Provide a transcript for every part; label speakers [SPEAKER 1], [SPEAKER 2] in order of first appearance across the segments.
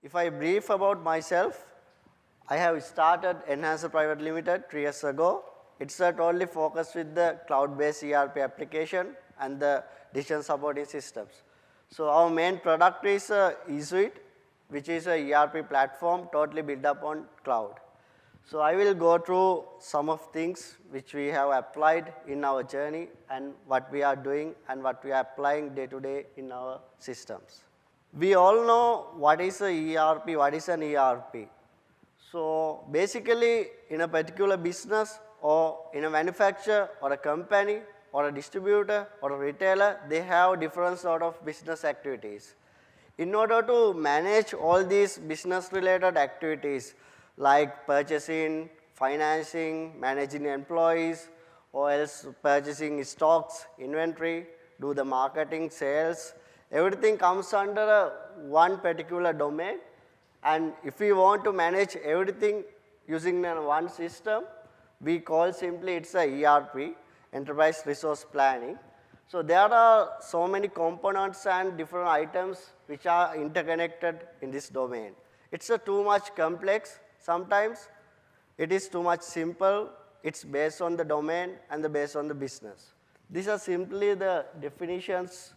[SPEAKER 1] If I brief about myself, I have started Enhancer Private Limited 3 years ago. It's totally focused with the cloud-based ERP application and the decision supporting systems. So our main product is eSuite, which is a ERP platform totally built up on cloud. So I will go through some of things which we have applied in our journey and what we are doing and what we are applying day to day in our systems. We all know what is a ERP, what is an ERP. So basically in a particular business or in a manufacturer or a company or a distributor or a retailer, they have different sort of business activities. In order to manage all these business related activities like purchasing, financing, managing employees, or else purchasing stocks, inventory, do the marketing, sales, everything comes under one particular domain. And if we want to manage everything using one system, we call simply it's a ERP, Enterprise Resource Planning. So there are so many components and different items which are interconnected in this domain. It's too much complex. Sometimes it is too much simple. It's based on the domain and based on the business. These are simply the definitions.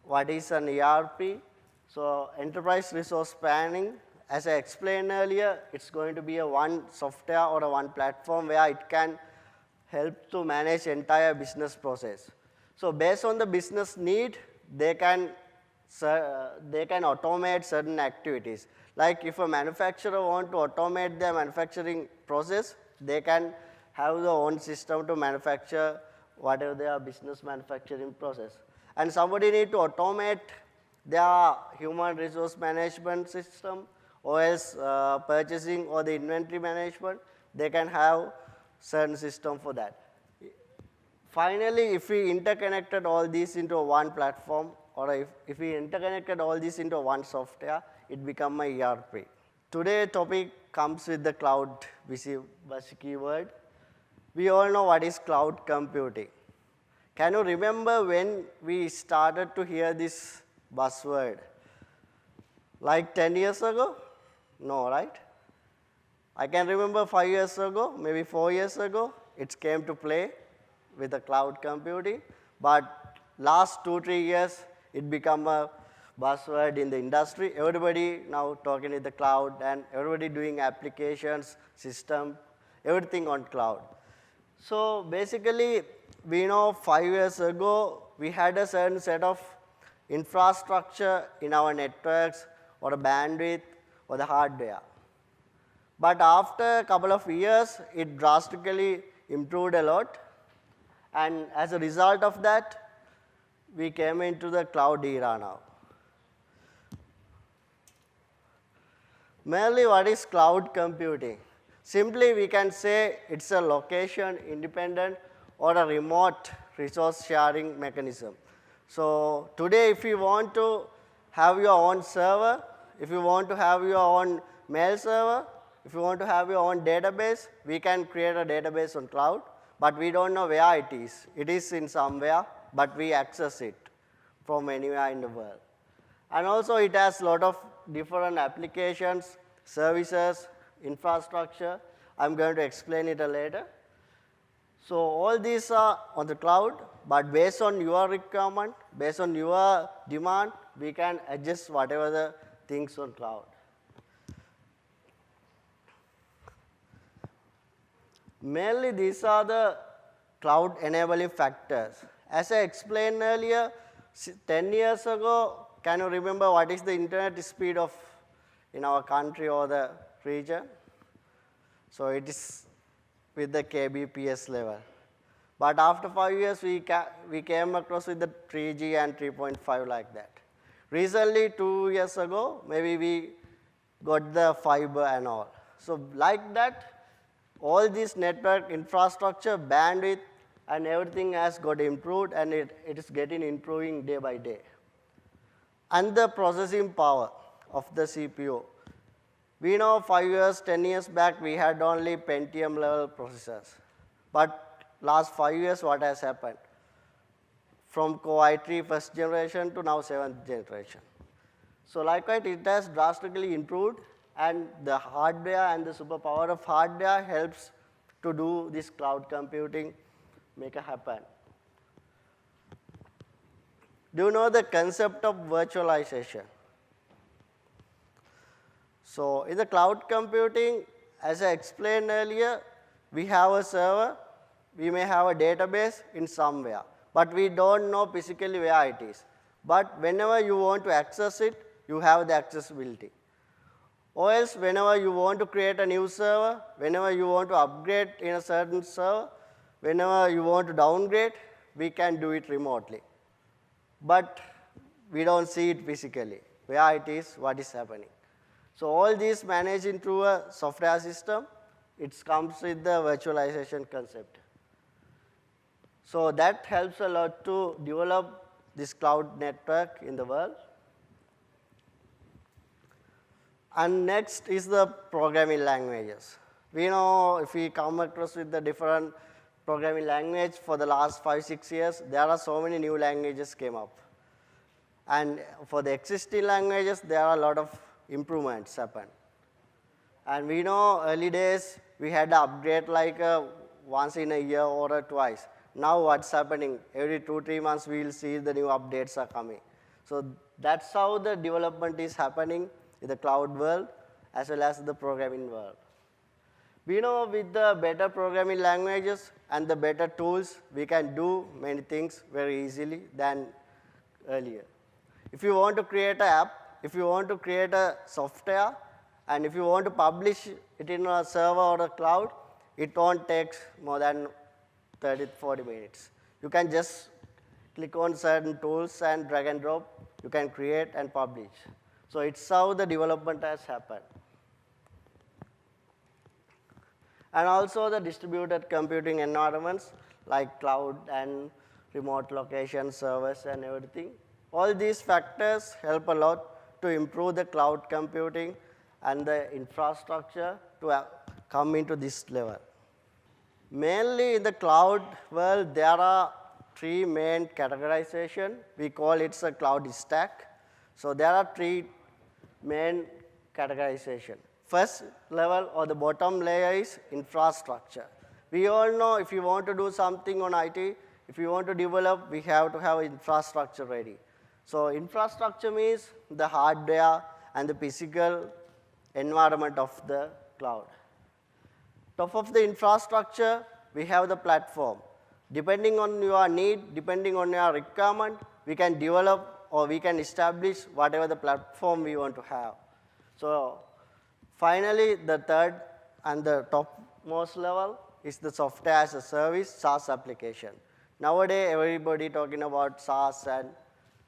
[SPEAKER 1] What is an ERP? So Enterprise Resource Planning, as I explained earlier, it's going to be a one software or a one platform where it can help to manage entire business process. So based on the business need, they can automate certain activities. Like if a manufacturer want to automate their manufacturing process, they can have their own system to manufacture whatever their business manufacturing process. And somebody need to automate their human resource management system or else purchasing or the inventory management, they can have certain system for that. Finally, if we interconnected all these into one platform, or if we interconnected all this into one software, it becomes a ERP. Today topic comes with the cloud, which is a keyword. We all know what is cloud computing. Can you remember when we started to hear this buzzword? Like 10 years ago? No, right? I can remember 5 years ago, maybe 4 years ago, it came to play with the cloud computing. But last 2-3 years, it became a buzzword in the industry. Everybody now talking with the cloud and everybody doing applications, system, everything on cloud. So basically, we know 5 years ago, we had a certain set of infrastructure in our networks or the bandwidth or the hardware. But after a couple of years, it drastically improved a lot. And as a result of that, we came into the cloud era now. Mainly, what is cloud computing? Simply, we can say it's a location independent or a remote resource sharing mechanism. So today, if you want to have your own server, if you want to have your own mail server, if you want to have your own database, we can create a database on cloud, but we don't know where it is. It is in somewhere, but we access it from anywhere in the world. And also it has a lot of different applications, services, infrastructure. I'm going to explain it later. So all these are on the cloud, but based on your requirement, based on your demand, we can adjust whatever the things on cloud. Mainly these are the cloud enabling factors. As I explained earlier, 10 years ago, can you remember what is the internet speed of in our country or the region? So it is with the kbps level. But after 5 years, we came across with the 3G and 3.5 like that. Recently, 2 years ago, maybe we got the fiber and all. So like that, all this network infrastructure, bandwidth, and everything has got improved, and it is getting improving day by day. And the processing power of the CPU. We know 5 years, 10 years back, we had only Pentium level processors. But last 5 years, what has happened? From Core i3 first generation to now 7th generation. So likewise, it has drastically improved, and the hardware and the superpower of hardware helps to do this cloud computing make it happen. Do you know the concept of virtualization? So in the cloud computing, as I explained earlier, we have a server, we may have a database in somewhere, but we don't know physically where it is. But whenever you want to access it, you have the accessibility. Or else whenever you want to create a new server, whenever you want to upgrade in a certain server, whenever you want to downgrade, we can do it remotely. But we don't see it physically, where it is, what is happening. So all these managed into a software system, it comes with the virtualization concept. So that helps a lot to develop this cloud network in the world. And next is the programming languages. We know if we come across with the different programming language for the last 5-6 years, there are so many new languages came up. And for the existing languages, there are a lot of improvements happen. And we know early days, we had to upgrade like once in a year or twice. Now what's happening? Every 2-3 months, we will see the new updates are coming. So that's how the development is happening in the cloud world as well as the programming world. We know with the better programming languages and the better tools, we can do many things very easily than earlier. If you want to create an app, if you want to create a software, and if you want to publish it in a server or a cloud, it won't take more than 30-40 minutes. You can just click on certain tools and drag and drop. You can create and publish. So it's how the development has happened. And also the distributed computing environments like cloud and remote location servers and everything. All these factors help a lot to improve the cloud computing and the infrastructure to come into this level. Mainly in the cloud world, there are 3 main categorization. We call it a cloud stack. So there are 3 main categorization. First level or the bottom layer is infrastructure. We all know if you want to do something on IT, if you want to develop, we have to have infrastructure ready. So infrastructure means the hardware and the physical environment of the cloud. Top of the infrastructure, we have the platform. Depending on your need, depending on your requirement, we can develop or we can establish whatever the platform we want to have. So finally, the third and the topmost level is the software as a service, SaaS application. Nowadays, everybody talking about SaaS and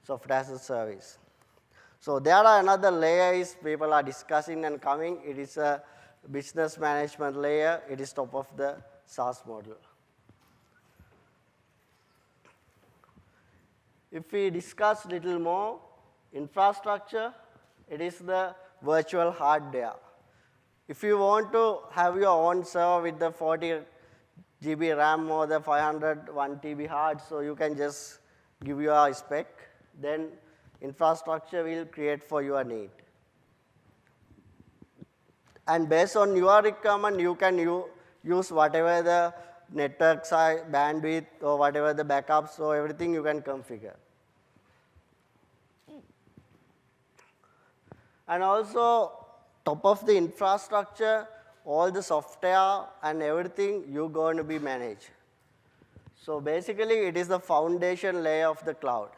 [SPEAKER 1] software as a service. So there are another layers people are discussing and coming. It is a business management layer. It is top of the SaaS model. If we discuss little more, infrastructure, it is the virtual hardware. If you want to have your own server with the 40 GB RAM or the 501 TB hard, so you can just give your spec, then infrastructure will create for your need. And based on your requirement, you can use whatever the network size, bandwidth, or whatever the backups, so everything you can configure. And also, top of the infrastructure, all the software and everything you're going to be managed. So basically, it is the foundation layer of the cloud.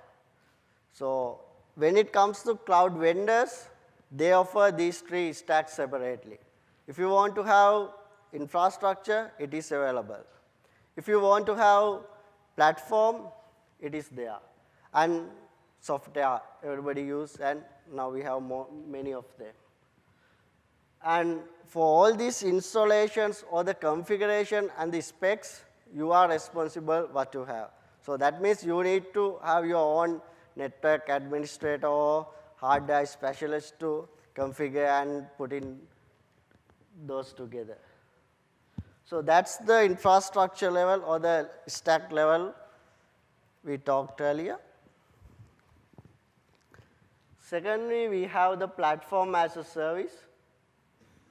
[SPEAKER 1] So when it comes to cloud vendors, they offer these 3 stacks separately. If you want to have infrastructure, it is available. If you want to have platform, it is there. And software, everybody use, and now we have many of them. And for all these installations or the configuration and the specs, you are responsible what you have. So that means you need to have your own network administrator or hard drive specialist to configure and put in those together. So that's the infrastructure level or the stack level we talked earlier. Secondly, we have the platform as a service.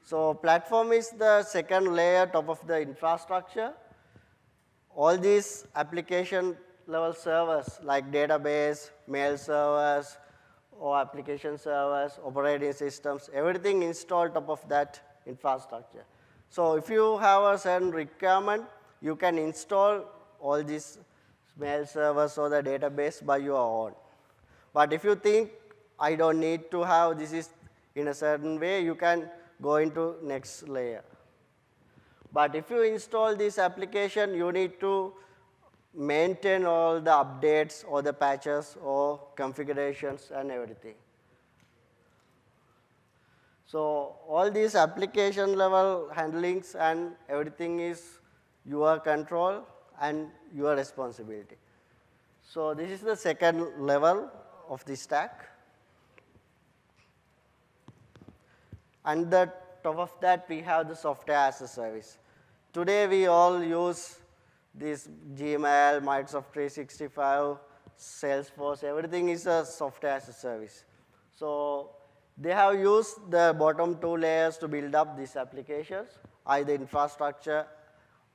[SPEAKER 1] So platform is the second layer top of the infrastructure. All these application level servers like database, mail servers, or application servers, operating systems, everything installed top of that infrastructure. So if you have a certain requirement, you can install all these mail servers or the database by your own. But if you think I don't need to have this is in a certain way, you can go into next layer. But if you install this application, you need to maintain all the updates or the patches or configurations and everything. So all these application level handlings and everything is your control and your responsibility. So this is the second level of the stack. And the top of that, we have the software as a service. Today, we all use this Gmail, Microsoft 365, Salesforce, everything is a software as a service. So they have used the bottom two layers to build up these applications, either infrastructure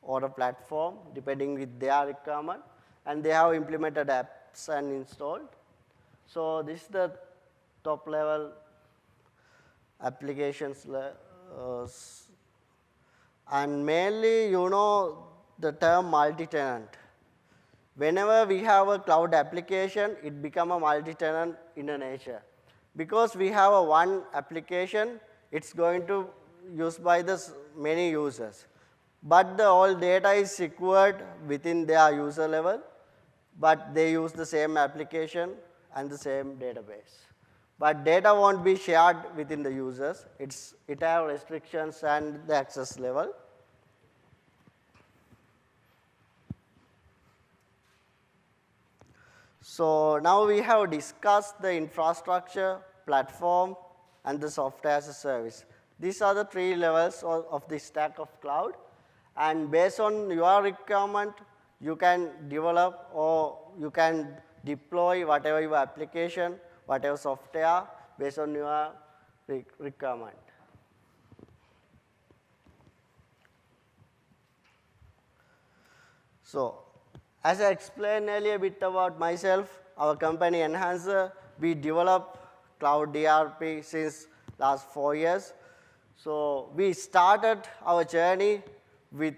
[SPEAKER 1] or a platform, depending with their requirement. And they have implemented apps and installed. So this is the top level applications. And mainly, you know the term multi-tenant. Whenever we have a cloud application, it becomes a multi-tenant in a nature. Because we have a one application, it's going to used by the many users. But the all data is secured within their user level, but they use the same application and the same database. But data won't be shared within the users. It has restrictions and the access level. So now we have discussed the infrastructure, platform, and the software as a service. These are the three levels of the stack of cloud. And based on your requirement, you can develop or you can deploy whatever your application, whatever software based on your requirement. So as I explained earlier a bit about myself, our company Enhancer, we develop cloud ERP since last 4 years. So we started our journey with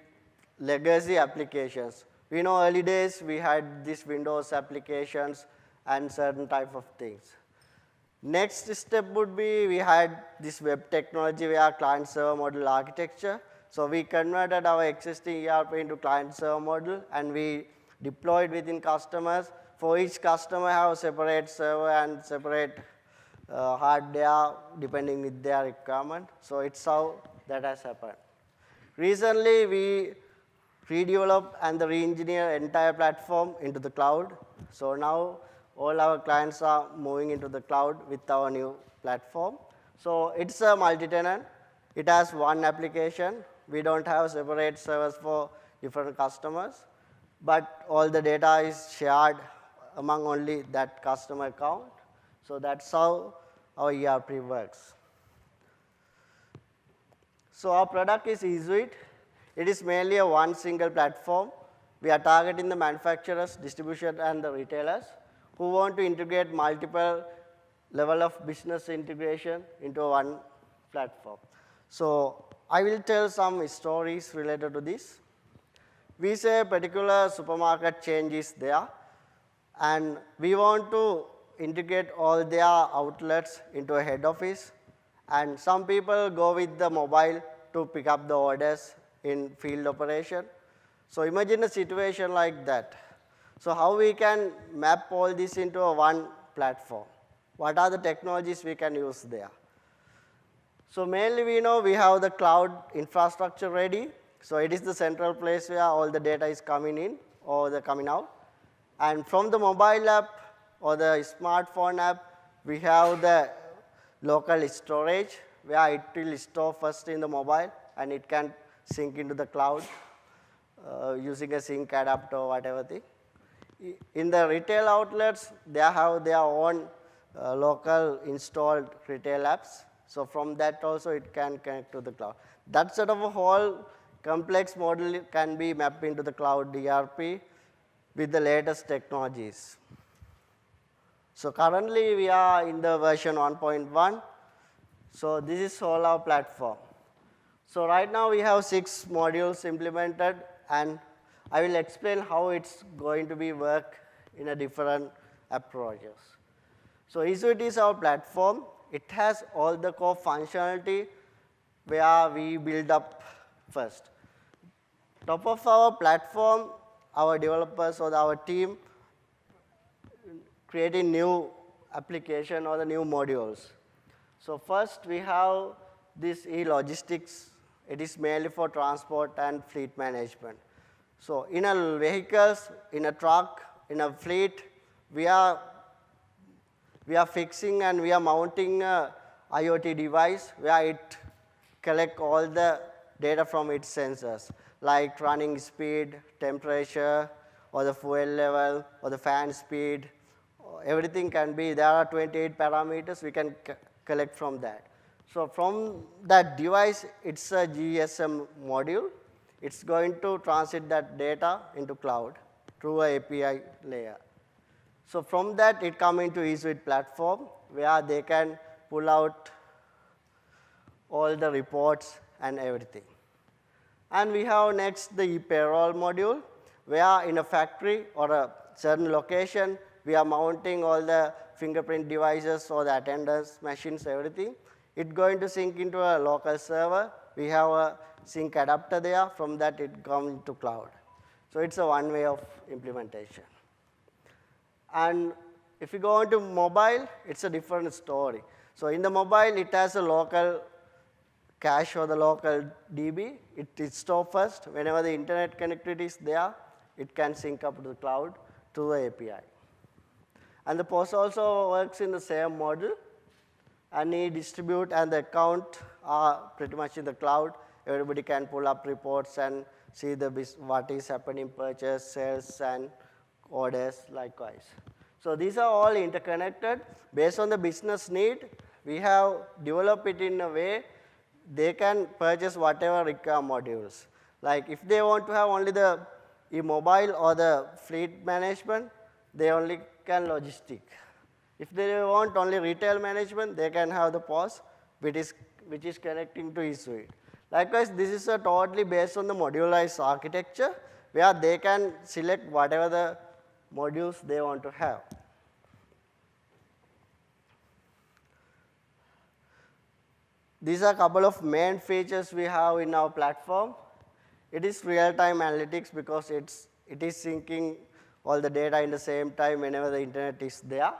[SPEAKER 1] legacy applications. We know early days we had these Windows applications and certain type of things. Next step would be we had this web technology where client-server model architecture. So we converted our existing ERP into client-server model and we deployed within customers. For each customer have separate server and separate hardware depending with their requirement. So it's how that has happened. Recently we redeveloped and re-engineered entire platform into the cloud. So now all our clients are moving into the cloud with our new platform. So it's a multi-tenant. It has one application. We don't have separate servers for different customers, but all the data is shared among only that customer account. So that's how our ERP works. So our product is eSuite. It is mainly a one single platform. We are targeting the manufacturers, distribution, and the retailers who want to integrate multiple level of business integration into one platform. So I will tell some stories related to this. We say a particular supermarket chain is there, and we want to integrate all their outlets into a head office. And some people go with the mobile to pick up the orders in field operation. So imagine a situation like that. So how we can map all this into a one platform? What are the technologies we can use there? So mainly we know we have the cloud infrastructure ready. So it is the central place where all the data is coming in or the coming out. And from the mobile app or the smartphone app, we have the local storage where it will store first in the mobile and it can sync into the cloud using a sync adapter or whatever thing. In the retail outlets, they have their own local installed retail apps. So from that also it can connect to the cloud. That sort of a whole complex model can be mapped into the cloud ERP with the latest technologies. So currently we are in the version 1.1. So this is all our platform. So right now we have 6 modules implemented, and I will explain how it's going to be work in a different approaches. So ESUIT is our platform. It has all the core functionality where we build up first. Top of our platform, our developers or our team creating new application or the new modules. So first we have this e-logistics. It is mainly for transport and fleet management. So in a vehicles, in a truck, in a fleet, we are fixing and we are mounting a IoT device where it collect all the data from its sensors, like running speed, temperature, or the fuel level, or the fan speed. Everything can be, there are 28 parameters we can collect from that. So from that device, it's a GSM module. It's going to transit that data into cloud through a API layer. So from that, it comes into ESUIT platform where they can pull out all the reports and everything. And we have next the e-payroll module, where in a factory or a certain location, we are mounting all the fingerprint devices or the attendance machines, everything. It's going to sync into a local server. We have a sync adapter there. From that, it comes into cloud. So it's a one way of implementation. And if you go into mobile, it's a different story. So in the mobile, it has a local cache or the local DB. It is stored first. Whenever the internet connectivity is there, it can sync up to the cloud through the API. And the POS also works in the same model. Any distribute and the account are pretty much in the cloud. Everybody can pull up reports and see what is happening, purchase, sales, and orders likewise. So these are all interconnected. Based on the business need, we have developed it in a way they can purchase whatever require modules. Like if they want to have only the e-mobile or the fleet management, they only can logistic. If they want only retail management, they can have the POS, which is connecting to ESUIT. Likewise, this is a totally based on the modularized architecture, where they can select whatever the modules they want to have. These are a couple of main features we have in our platform. It is real-time analytics because it is syncing all the data in the same time whenever the internet is there.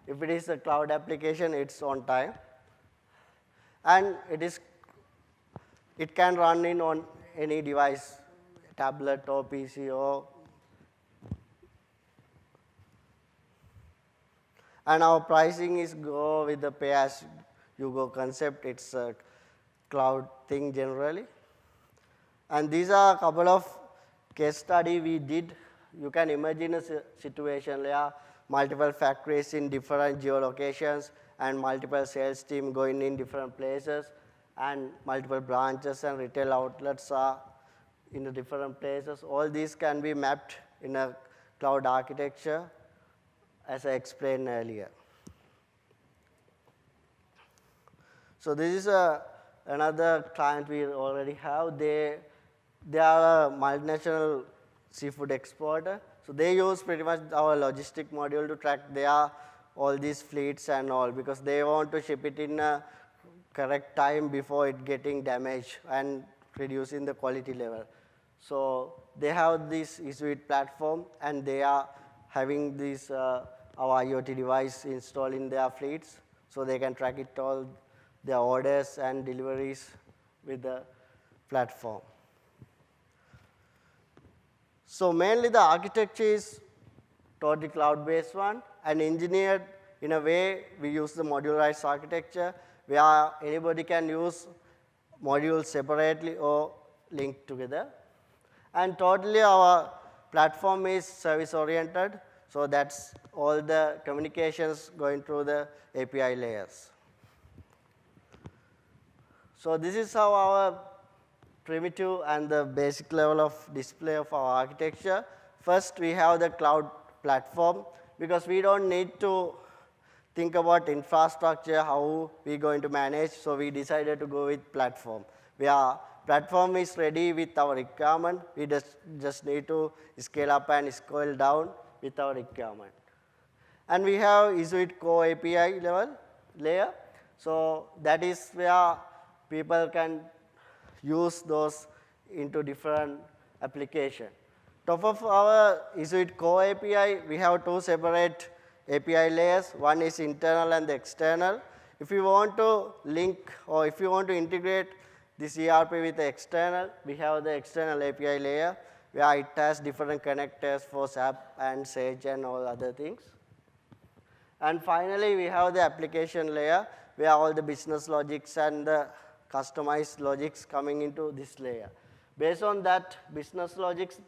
[SPEAKER 1] If it is a cloud application, it's on time. And it can run in on any device, tablet or PC or. And our pricing is go with the pay-as-you-go concept. It's a cloud thing generally. And these are a couple of case study we did. You can imagine a situation where multiple factories in different geolocations and multiple sales team going in different places and multiple branches and retail outlets are in the different places. All these can be mapped in a cloud architecture as I explained earlier. So this is another client we already have. They are a multinational seafood exporter. So they use pretty much our logistic module to track all these fleets and all because they want to ship it in a correct time before it getting damaged and reducing the quality level. So they have this ESUIT platform and they are having this our IoT device installed in their fleets so they can track it all their orders and deliveries with the platform. So mainly the architecture is totally cloud-based one and engineered in a way we use the modularized architecture where anybody can use modules separately or linked together. And totally our platform is service-oriented. So that's all the communications going through the API layers. So this is how our primitive and the basic level of display of our architecture. First, we have the cloud platform, because we don't need to think about infrastructure, how we're going to manage, so we decided to go with platform. Platform is ready with our requirement. We just need to scale up and scale down with our requirement. And we have ESUIT core API layer. So that is where people can use those into different applications. Top of our ESUIT core API, we have two separate API layers. One is internal and the external. If you want to link or if you want to integrate this ERP with the external, we have the external API layer where it has different connectors for SAP and Sage and all other things. And finally, we have the application layer where all the business logics and the customized logics coming into this layer. Based on that business logics,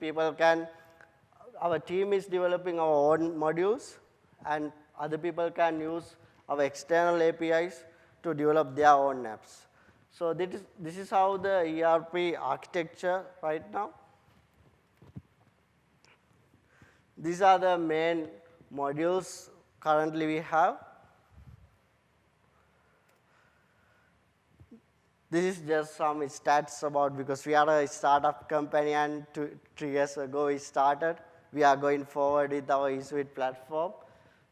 [SPEAKER 1] our team is developing our own modules, and other people can use our external APIs to develop their own apps. So this is how the ERP architecture right now. These are the main modules currently we have. This is just some stats about, because we are a startup company and 3 years ago we started. We are going forward with our ESUIT platform.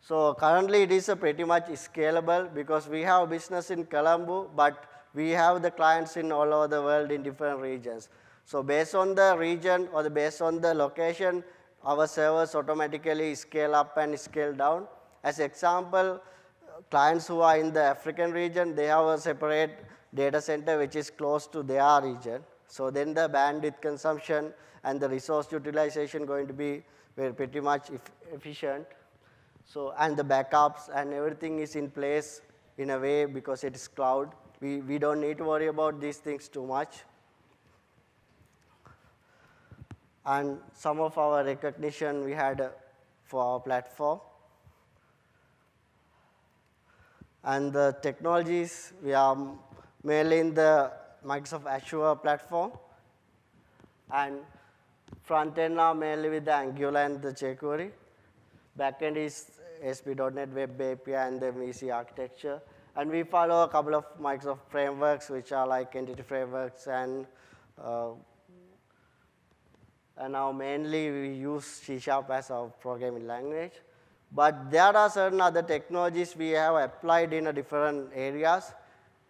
[SPEAKER 1] So currently it is pretty much scalable, because we have business in Colombo, but we have the clients in all over the world in different regions. So based on the region or based on the location, our servers automatically scale up and scale down. As example, clients who are in the African region, they have a separate data center which is close to their region. So then the bandwidth consumption and the resource utilization going to be pretty much efficient. So, and the backups and everything is in place in a way, because it is cloud. We don't need to worry about these things too much. And some of our recognition we had for our platform. And the technologies, we are mainly in the Microsoft Azure platform. And front end are mainly with the Angular and the jQuery. Backend is ASP.NET Web API and the MVC architecture. And we follow a couple of Microsoft frameworks, which are like entity frameworks, and now mainly we use C# as our programming language. But there are certain other technologies we have applied in different areas.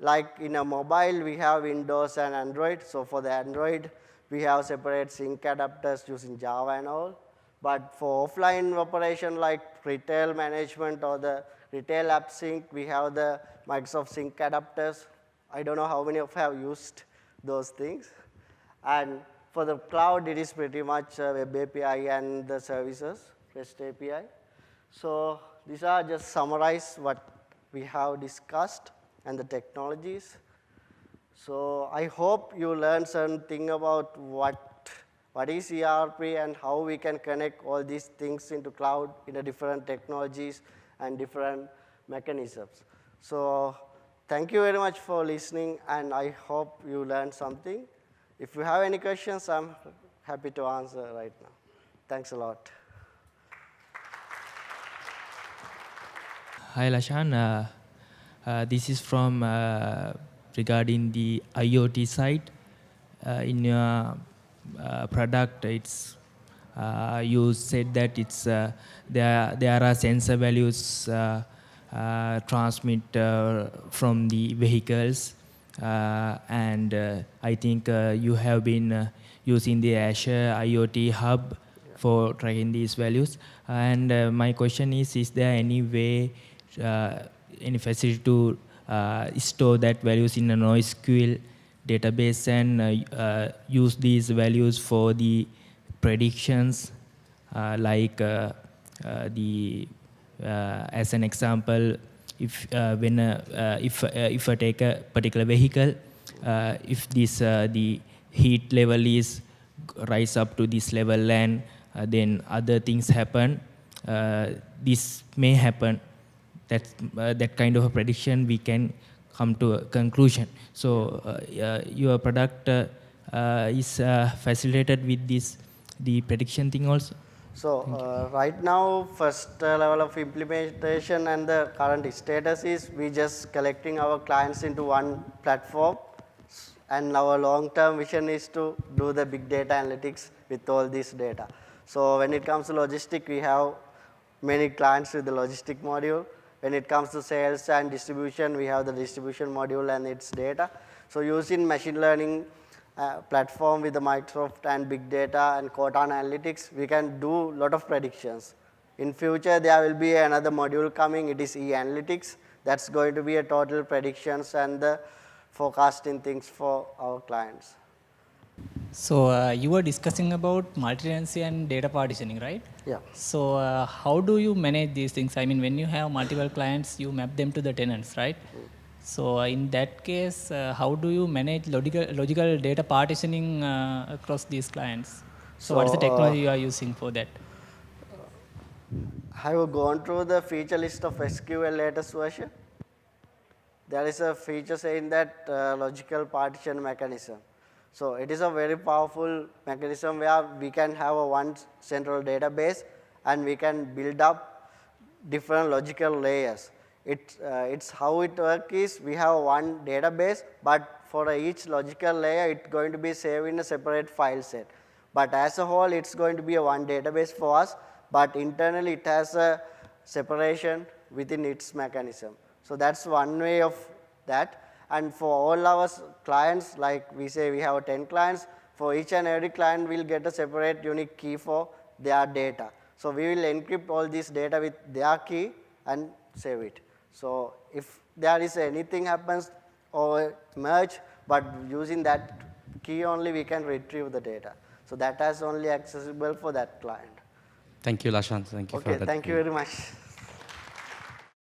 [SPEAKER 1] Like in a mobile, we have Windows and Android. So for the Android, we have separate sync adapters using Java and all. But for offline operation like retail management or the retail app sync, we have the Microsoft Sync adapters. I don't know how many of you have used those things. And for the cloud, it is pretty much Web API and the services, REST API. So these are just summarize what we have discussed and the technologies. So I hope you learned something about what is ERP and how we can connect all these things into cloud in a different technologies and different mechanisms. So thank you very much for listening, and I hope you learned something. If you have any questions, I'm happy to answer right now. Thanks a lot.
[SPEAKER 2] Hi, Lashan. This is from regarding the IoT side. In your product, it's you said that it's there are sensor values transmit from the vehicles, and I think you have been using the Azure IoT Hub for tracking these values. And my question is there any way, any facility to store that values in a NoSQL database and use these values for the predictions, like as an example, if if I take a particular vehicle, if this the heat level is rise up to this level, and then other things happen, this may happen. That kind of a prediction we can come to a conclusion. So your product is facilitated with the prediction thing also.
[SPEAKER 1] So right now, first level of implementation and the current status is we just collecting our clients into one platform, and our long-term vision is to do the big data analytics with all this data. So when it comes to logistic, we have many clients with the logistic module. When it comes to sales and distribution, we have the distribution module and its data. So using machine learning platform with the Microsoft and big data and Cortana analytics, we can do a lot of predictions. In future, there will be another module coming, it is e-analytics. That's going to be a total predictions and the forecasting things for our clients.
[SPEAKER 3] So you were discussing about multi-tenancy and data partitioning, right?
[SPEAKER 1] Yeah.
[SPEAKER 3] So how do you manage these things? I mean, when you have multiple clients, you map them to the tenants, right? So in that case, how do you manage logical data partitioning across these clients? So what is the technology you are using for that?
[SPEAKER 1] Have you gone through the feature list of SQL latest version? There is a feature saying that logical partition mechanism. So it is a very powerful mechanism where we can have a one central database and we can build up different logical layers. It's how it works is we have one database, but for each logical layer it's going to be saved in a separate file set. But as a whole it's going to be a one database for us, but internally it has a separation within its mechanism. So that's one way of that. And for all our clients, like we say we have 10 clients, for each and every client we'll get a separate unique key for their data. So we will encrypt all this data with their key and save it. So if there is anything happens or merge, but using that key only we can retrieve the data. So that is only accessible for that client.
[SPEAKER 4] Thank you, Lashan. Thank you for that.
[SPEAKER 1] Okay, thank you very much.